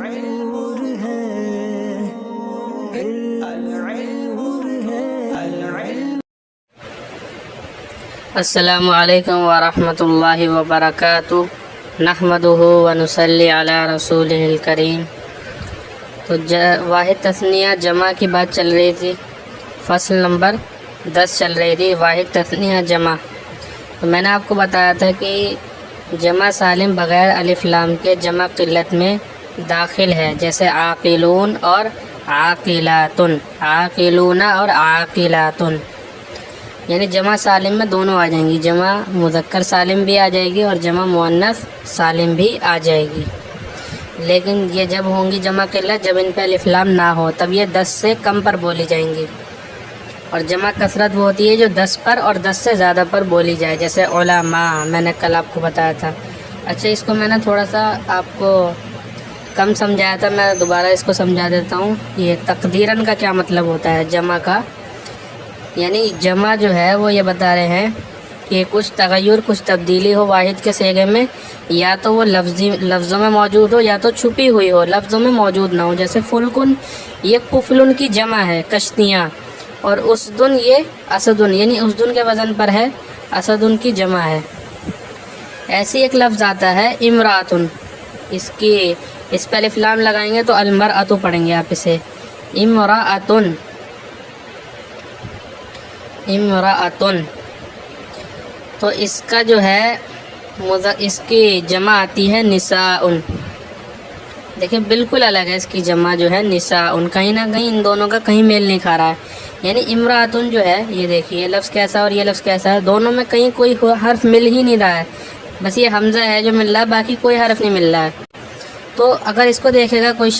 نور ہے نور ہے السلام علیکم ورحمۃ اللہ وبرکاتہ نحمدہ ونصلی علی رسولہ الکریم۔ تو واحد تثنیہ جمع کی بات چل رہی تھی، فصل نمبر 10 چل رہی تھی، واحد تثنیہ جمع۔ تو میں نے آپ کو بتایا تھا کہ جمع سالم بغیر الف لام کے جمع قلت میں داخل ہے، جیسے عاقلون اور عاقلاتن، عاقلون اور عاقلاتن، یعنی جمع سالم میں دونوں آ جائیں گی، جمع مذکر سالم بھی آ جائے گی اور جمع مؤنث سالم بھی آ جائے گی۔ لیکن یہ جب ہوں گی جمع قلت جب ان پہ الف لام نہ ہو، تب یہ 10 سے کم پر بولی جائیں گی، اور جمع کثرت وہ ہوتی ہے جو 10 پر اور 10 سے زیادہ پر بولی جائے، جیسے علماء، میں نے کل آپ کو بتایا تھا۔ اچھا، اس کو میں نے تھوڑا سا آپ کو کم سمجھایا تھا، میں دوبارہ اس کو سمجھا دیتا ہوں۔ یہ تقدیراً کا کیا مطلب ہوتا ہے جمع کا، یعنی جمع جو ہے وہ یہ بتا رہے ہیں کہ کچھ تغیر، کچھ تبدیلی ہو واحد کے صیغے میں، یا تو وہ لفظوں میں موجود ہو یا تو چھپی ہوئی ہو، لفظوں میں موجود نہ ہو۔ جیسے فلکن، یہ قفلن کی جمع ہے، کشتیاں، اور اسدن یہ اسدن، یعنی اسدن کے وزن پر ہے، اسدن کی جمع ہے۔ ایسی ایک لفظ آتا ہے امراتن، اس پہ الف لام لگائیں گے تو المرأۃ پڑھیں گے آپ اسے، امرأۃن، امرأۃن۔ تو اس کا جو ہے اس کی جمع آتی ہے نساءن۔ دیکھیں بالکل الگ ہے اس کی جمع جو ہے نساءن، کہیں نہ کہیں ان دونوں کا کہیں میل نہیں کھا رہا ہے۔ یعنی امرأۃن جو ہے، یہ دیکھیے یہ لفظ کیسا اور یہ لفظ کیسا ہے، دونوں میں کہیں کوئی حرف مل ہی نہیں رہا ہے، بس یہ حمزہ ہے جو مل رہا ہے، باقی کوئی حرف نہیں مل رہا ہے۔ تو اگر اس کو دیکھے گا کوئی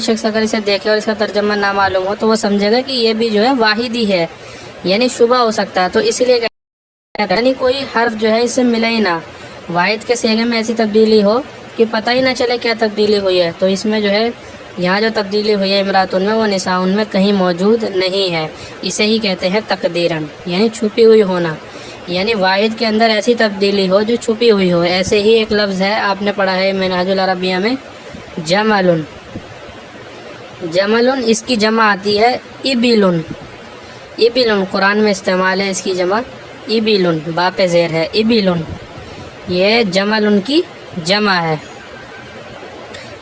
شخص اگر اسے دیکھے اور اس کا ترجمہ نہ معلوم ہو تو وہ سمجھے گا کہ یہ بھی جو ہے واحد ہی ہے، یعنی شبہ ہو سکتا ہے۔ تو اس لیے یعنی کوئی حرف جو ہے اس سے ملے ہی نہ، واحد کے صیغے میں ایسی تبدیلی ہو کہ پتہ ہی نہ چلے کیا تبدیلی ہوئی ہے، تو اس میں جو ہے یہاں جو تبدیلی ہوئی ہے امراتن میں، وہ نساءن میں کہیں موجود نہیں ہے۔ اسے ہی کہتے ہیں تقدیراً، یعنی چھپی ہوئی ہونا، یعنی واحد کے اندر ایسی تبدیلی ہو جو چھپی ہوئی ہو۔ ایسے ہی ایک لفظ ہے، آپ نے پڑھا ہے منہاج العربیہ میں، جملن، جملن، اس کی جمع آتی ہے ابلن، ابلن، قرآن میں استعمال ہے اس کی جمع ابلن، با پہ زیر ہے، ابلن، یہ جملن کی جمع ہے۔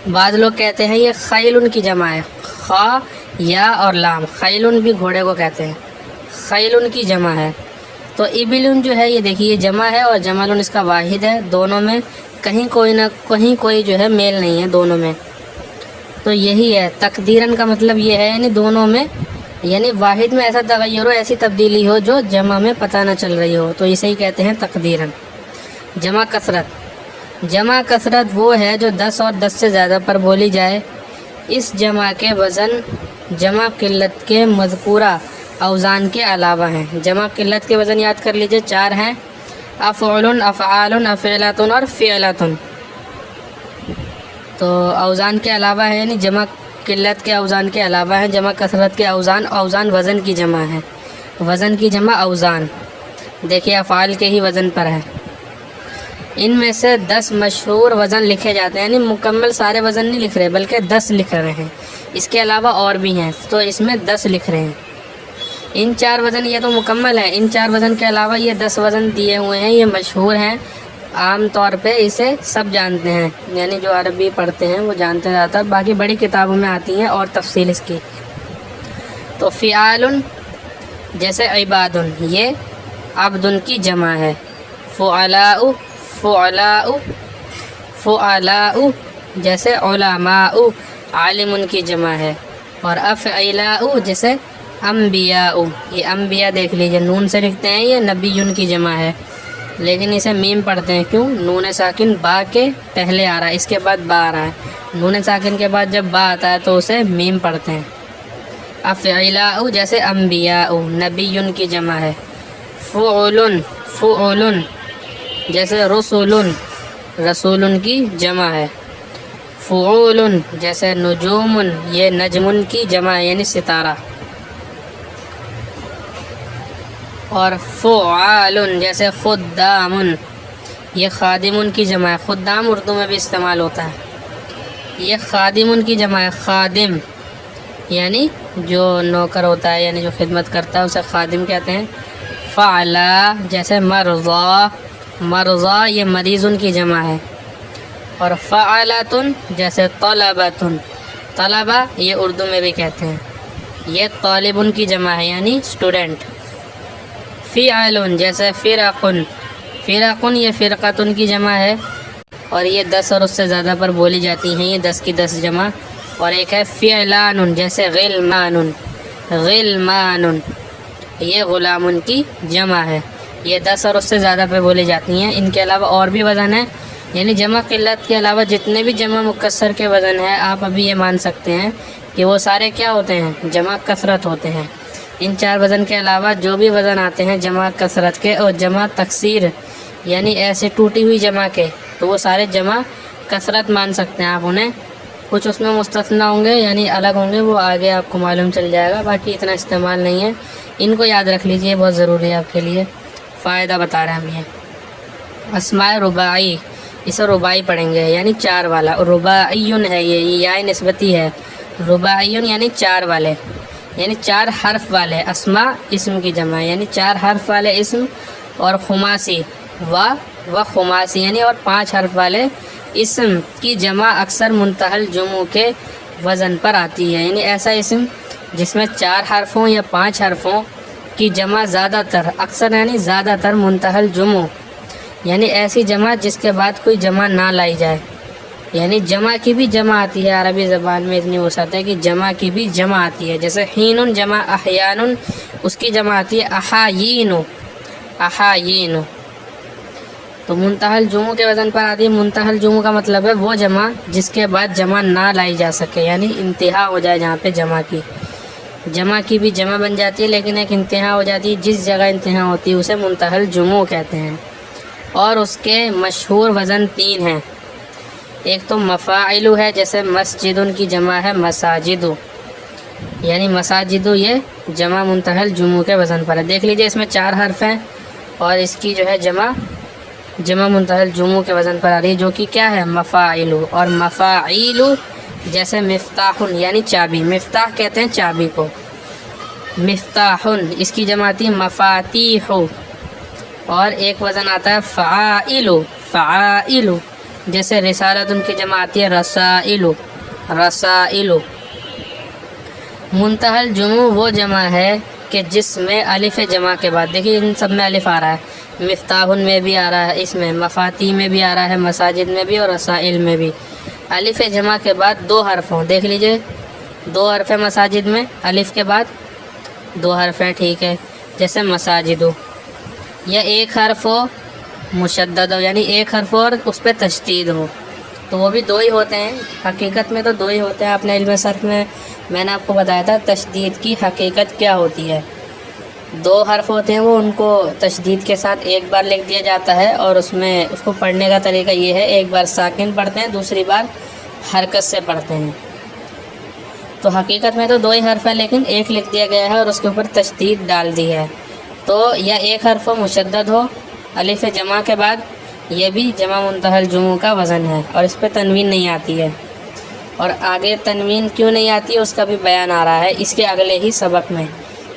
بعض لوگ کہتے ہیں یہ خیلن کی جمع ہے، خا، یا اور لام، خیلن بھی گھوڑے کو کہتے ہیں، خیلن کی جمع ہے۔ تو ابلن جو ہے یہ دیکھیے یہ جمع ہے اور جملن اس کا واحد ہے، دونوں میں کہیں کوئی نہ کہیں کوئی جو ہے میل نہیں ہے دونوں میں۔ تو یہی ہے تقدیراً کا مطلب، یہ ہے یعنی دونوں میں، یعنی واحد میں ایسا تغیر ہو، ایسی تبدیلی ہو جو جمع میں پتہ نہ چل رہی ہو، تو اسے ہی کہتے ہیں تقدیراً۔ جمع کثرت، جمع کثرت وہ ہے جو 10 اور 10 سے زیادہ پر بولی جائے۔ اس جمع کے وزن جمع قلت کے مذکورہ اوزان کے علاوہ ہیں۔ جمع قلت کے وزن یاد کر لیجئے، 4 ہیں، افعل، افعال، افعلۃ اور فعلۃ۔ تو اوزان کے علاوہ ہے، یعنی جمع قلت کے اوزان کے علاوہ ہیں، جمع کثرت کے اوزان، اوزان وزن کی جمع ہے، وزن کی جمع اوزان، دیکھیے افعال کے ہی وزن پر ہے۔ ان میں سے 10 مشہور وزن لکھے جاتے ہیں، یعنی مکمل سارے وزن نہیں لکھ رہے بلکہ 10 لکھ رہے ہیں، اس کے علاوہ اور بھی ہیں تو اس میں 10 لکھ رہے ہیں۔ ان 4 وزن یہ تو مکمل ہے، ان 4 وزن کے علاوہ یہ 10 وزن دیے ہوئے ہیں، یہ مشہور ہیں، عام طور پہ اسے سب جانتے ہیں، یعنی جو عربی پڑھتے ہیں وہ جانتے ہیں زیادہ تر، باقی بڑی کتابوں میں آتی ہیں اور تفصیل اس کی۔ تو فعال، جیسے عبادن، یہ عبدن کی جمع ہے۔ فعلاء، فعلاء، فعلاء، جیسے علماء، عالم کی جمع ہے۔ اور افعلاء، جیسے انبیاء، یہ انبیاء دیکھ لیجئے نون سے لکھتے ہیں، یہ نبیون کی جمع ہے، لیکن اسے میم پڑھتے ہیں، کیوں؟ نون ساکن با کے پہلے آ رہا ہے، اس کے بعد با آ رہا ہے، نون ساکن کے بعد جب با آتا ہے تو اسے میم پڑھتے ہیں۔ افعلاء، جیسے انبیاء، نبیون کی جمع ہے۔ فعلن، فعلن، جیسے رسولن، رسولن کی جمع ہے۔ فعولن، جیسے نجومن، یہ نجمن کی جمع ہے، یعنی ستارہ۔ اور فعالن، جیسے خدامن، یہ خادمن کی جمع ہے، خدام اردو میں بھی استعمال ہوتا ہے۔ یہ خادمن کی جمع ہے، خادم یعنی جو نوکر ہوتا ہے، یعنی جو خدمت کرتا ہے اسے خادم کہتے ہیں۔ فعلا جیسے مرضا، مرضا یہ مریضن کی جمع ہے۔ اور فعلتن جیسے طلبتن، طلبہ یہ اردو میں بھی کہتے ہیں، یہ طالبن کی جمع ہے یعنی اسٹوڈنٹ۔ فعلن جیسے فرقن، فرقن یہ فرقتن کی جمع ہے، اور یہ 10 اور اس سے زیادہ پر بولی جاتی ہیں، یہ 10 کی 10 جمع۔ اور ایک ہے فعلان جیسے غلمان، غلمان یہ غلامن کی جمع ہے، یہ 10 اور اس سے زیادہ پہ بولی جاتی ہیں۔ ان کے علاوہ اور بھی وزن ہے، یعنی جمع قلت کے علاوہ جتنے بھی جمع مکسر کے وزن ہیں آپ ابھی یہ مان سکتے ہیں کہ وہ سارے کیا ہوتے ہیں، جمع کثرت ہوتے ہیں۔ ان 4 وزن کے علاوہ جو بھی وزن آتے ہیں جمع کثرت کے اور جمع تکسیر یعنی ایسے ٹوٹی ہوئی جمع کے، تو وہ سارے جمع کثرت مان سکتے ہیں آپ انہیں۔ کچھ اس میں مستثنی ہوں گے یعنی الگ ہوں گے، وہ آگے آپ کو معلوم چل جائے گا، باقی اتنا استعمال نہیں ہے۔ ان کو یاد رکھ لیجئے، بہت ضروری ہے آپ کے لیے، فائدہ بتا رہے ہیں ہم یہ۔ اسماء رباعی، اسے رباعی پڑھیں گے یعنی 4 والا، رباعیون ہے یہ یا نسبتی ہے، رباعیون یعنی 4 والے، یعنی 4 حرف والے۔ اسماء اسم کی جمع یعنی 4 حرف والے اسم، اور خماسی و خماسی یعنی اور 5 حرف والے اسم کی جمع اکثر منتہل جمع کے وزن پر آتی ہے، یعنی ایسا اسم جس میں 4 حرفوں یا 5 حرفوں کی جمع زیادہ تر، اکثر یعنی زیادہ تر، منتہل جمع یعنی ایسی جمع جس کے بعد کوئی جمع نہ لائی جائے، یعنی جمع کی بھی جمع آتی ہے۔ عربی زبان میں اتنی وسعت ہے کہ جمع کی بھی جمع آتی ہے، جیسے حین جمع احیان، اس کی جمع آتی ہے احایین، احایین، تو منتہل جمع کے وزن پر آتی ہے۔ منتہل جمع کا مطلب ہے وہ جمع جس کے بعد جمع نہ لائی جا سکے، یعنی انتہا ہو جائے جہاں پہ جمع کی بھی جمع بن جاتی ہے لیکن ایک انتہا ہو جاتی ہے، جس جگہ انتہا ہوتی ہے اسے منتہل جمع کہتے ہیں۔ اور اس کے مشہور وزن 3 ہیں، ایک تو مفاعل ہے، جیسے مسجدن کی جمع ہے مساجد، یعنی مساجد یہ جمع منتہل جمع کے وزن پر ہے۔ دیکھ لیجئے اس میں 4 حرف ہیں اور اس کی جو ہے جمع منتہل جمع کے وزن پر آ رہی ہے، جو کہ کیا ہے، مفاعل۔ اور مفاعیل جیسے مفتاح یعنی چابی، مفتاح کہتے ہیں چابی کو، مفتاح، اس کی جمع آتی ہے مفاتیح۔ اور ایک وزن آتا ہے فعائل، فعائل جیسے رسالت ان کی جمع آتی ہے رسائل، رسائل۔ منتہل جمع وہ جمع ہے کہ جس میں الف جمع کے بعد، دیکھیے ان سب میں الف آ رہا ہے، مفتاح میں بھی آ رہا ہے، اس میں مفاتیح میں بھی آ رہا ہے، مساجد میں بھی اور رسائل میں بھی، الف جمع کے بعد 2 حرف ہوں۔ دیکھ لیجئے 2 حرف ہے مساجد میں، الف کے بعد 2 حرف ہیں، ٹھیک ہے، جیسے مساجد، یا 1 حرف ہو مشدد ہو یعنی 1 حرف ہو اور اس پہ تشدید ہو، تو وہ بھی 2 ہی ہوتے ہیں، حقیقت میں تو 2 ہی ہوتے ہیں۔ اپنے علم صرف میں نے آپ کو بتایا تھا تشدید کی حقیقت کیا ہوتی ہے، 2 حرف ہوتے ہیں، وہ ان کو تشدید کے ساتھ ایک بار لکھ دیا جاتا ہے، اور اس کو پڑھنے کا طریقہ یہ ہے، ایک بار ساکن پڑھتے ہیں، دوسری بار حرکت سے پڑھتے ہیں۔ تو حقیقت میں تو 2 ہی حرف ہیں لیکن 1 لکھ دیا گیا ہے اور اس کے اوپر تشدید ڈال دی ہے، تو یا 1 حرف ہو مشدد ہو الف جمع کے بعد، یہ بھی جمع منتہل جمع کا وزن ہے، اور اس پہ تنوین نہیں آتی ہے۔ اور آگے تنوین کیوں نہیں آتی ہے اس کا بھی بیان آ رہا ہے اس کے اگلے ہی سبق میں۔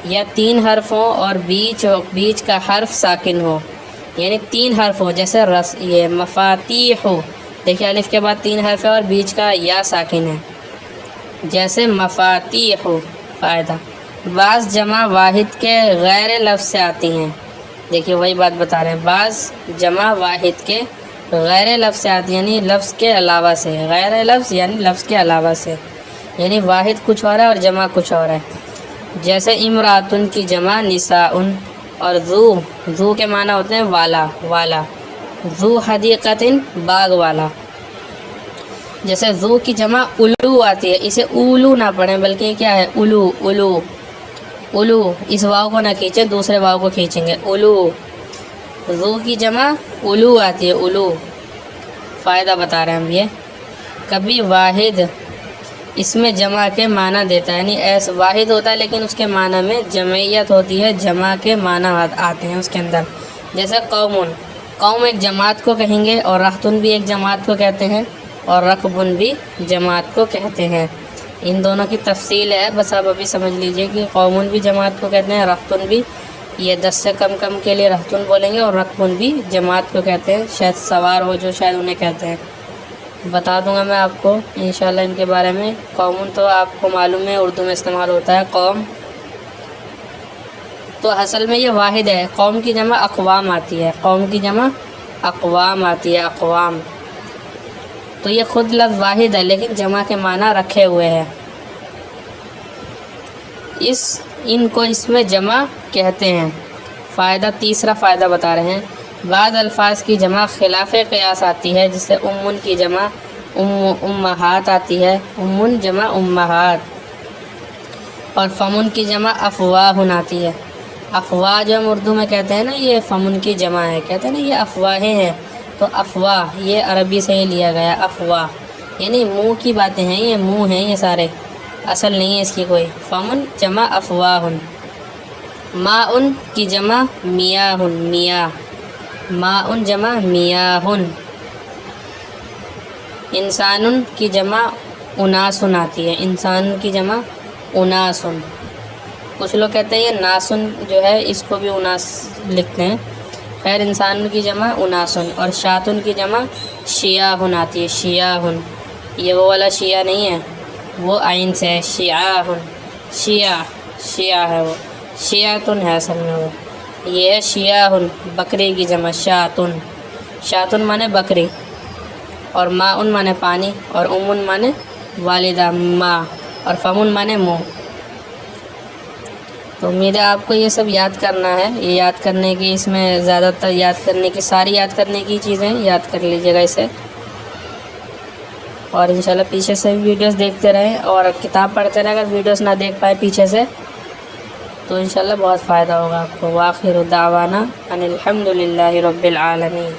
یا 3 حرف ہوں اور بیچ کا حرف ساکن ہو، یعنی 3 حرف ہو، جیسے یہ مفاتیح ہو، دیکھیے الف کے بعد 3 حرف ہے اور بیچ کا یا ساکن ہے، جیسے مفاتیح ہو۔ فائدہ، بعض جمع واحد کے غیر لفظ سے آتی ہیں، دیکھیے وہی بات بتا رہے ہیں، بعض جمع واحد کے غیر لفظ سے آتی ہیں، یعنی لفظ کے علاوہ سے، غیر لفظ یعنی لفظ کے علاوہ سے، یعنی واحد کچھ اور ہے اور جمع کچھ اور ہے، جیسے امراتن کی جمع نساءن، اور ذو کے معنی ہوتے ہیں والا، ذو حدیقتن باغ والا، جیسے ذو کی جمع الو آتی ہے، اسے اولو نہ پڑھیں بلکہ کیا ہے، الو، اس واو کو نہ کھینچیں، دوسرے واو کو کھینچیں گے، الو، ذو کی جمع الو آتی ہے، الو۔ فائدہ بتا رہے ہیں ہم یہ، کبھی واحد اس میں جمع کے معنی دیتا ہے، یعنی ایسا واحد ہوتا ہے لیکن اس کے معنی میں جمعیت ہوتی ہے، جمع کے معنی آتے ہیں اس کے اندر، جیسے قوم ایک جماعت کو کہیں گے، اور رہتن بھی ایک جماعت کو کہتے ہیں، اور رکبن بھی جماعت کو کہتے ہیں۔ ان دونوں کی تفصیل ہے، بس آپ ابھی سمجھ لیجئے کہ قومن بھی جماعت کو کہتے ہیں، رختن بھی، یہ 10 سے کم کے لیے رختن بولیں گے، اور رکبن بھی جماعت کو کہتے ہیں، شاید سوار ہو جو شاید انہیں کہتے ہیں۔ بتا دوں گا میں آپ کو انشاءاللہ ان کے بارے میں۔ قومن تو آپ کو معلوم ہے اردو میں استعمال ہوتا ہے قوم، تو اصل میں یہ واحد ہے۔ قوم کی جمع اقوام آتی ہے، قوم کی جمع اقوام آتی ہے، اقوام۔ تو یہ خود لفظ واحد ہے لیکن جمع کے معنی رکھے ہوئے ہیں، ان کو اس میں جمع کہتے ہیں۔ فائدہ، تیسرا فائدہ بتا رہے ہیں، بعض الفاظ کی جمع خلاف قیاس آتی ہے، جس سے امن کی جمع امہات آتی ہے، امن جمع امہات، اور فمن کی جمع افواہن آتی ہے۔ افواہ جو ہم اردو میں کہتے ہیں نا، یہ فمن کی جمع ہے، کہتے ہیں نا یہ افواہیں ہیں، تو افواہ یہ عربی سے ہی لیا گیا، افواہ یعنی منہ کی باتیں ہیں، یہ منہ ہیں یہ سارے، اصل نہیں ہے اس کی کوئی۔ فمن جمع افواہن۔ ماءن کی جمع میاہن، میاہ، ماءن جمع میاہن۔ انسان کی جمع اناسن آتی ہے، انسان کی جمع اناسن۔ کچھ لوگ کہتے ہیں یہ ناسن جو ہے اس کو بھی اناس لکھتے ہیں، خیر انسان کی جمع اناسن۔ اور شاتن کی جمع شیاہن آتی ہے، شیاہن، یہ وہ والا شیعہ نہیں ہے، وہ عین سے ہے، شیعاہن، شیعہ، شیعہ ہے وہ، شیعتن ہے اصل میں وہ، یہ ہے شیعاہن، بکری کی جمع شاتن، شاتن مانے بکری، اور ماءن مانے پانی، اور امن مانے والدہ ماں، اور فمن مانے منہ۔ تو امید ہے آپ کو یہ سب یاد کرنا ہے، یہ یاد کرنے کی، اس میں زیادہ تر یاد کرنے کی، ساری یاد کرنے کی چیزیں یاد کر لیجیے گا اسے، اور انشاءاللہ پیچھے سے ویڈیوز دیکھتے رہیں، اور کتاب پڑھتے رہیں۔ اگر ویڈیوز نہ دیکھ پائے پیچھے سے تو انشاءاللہ بہت فائدہ ہوگا آپ کو۔ وآخر دعوانا ان الحمد للہ رب العالمین۔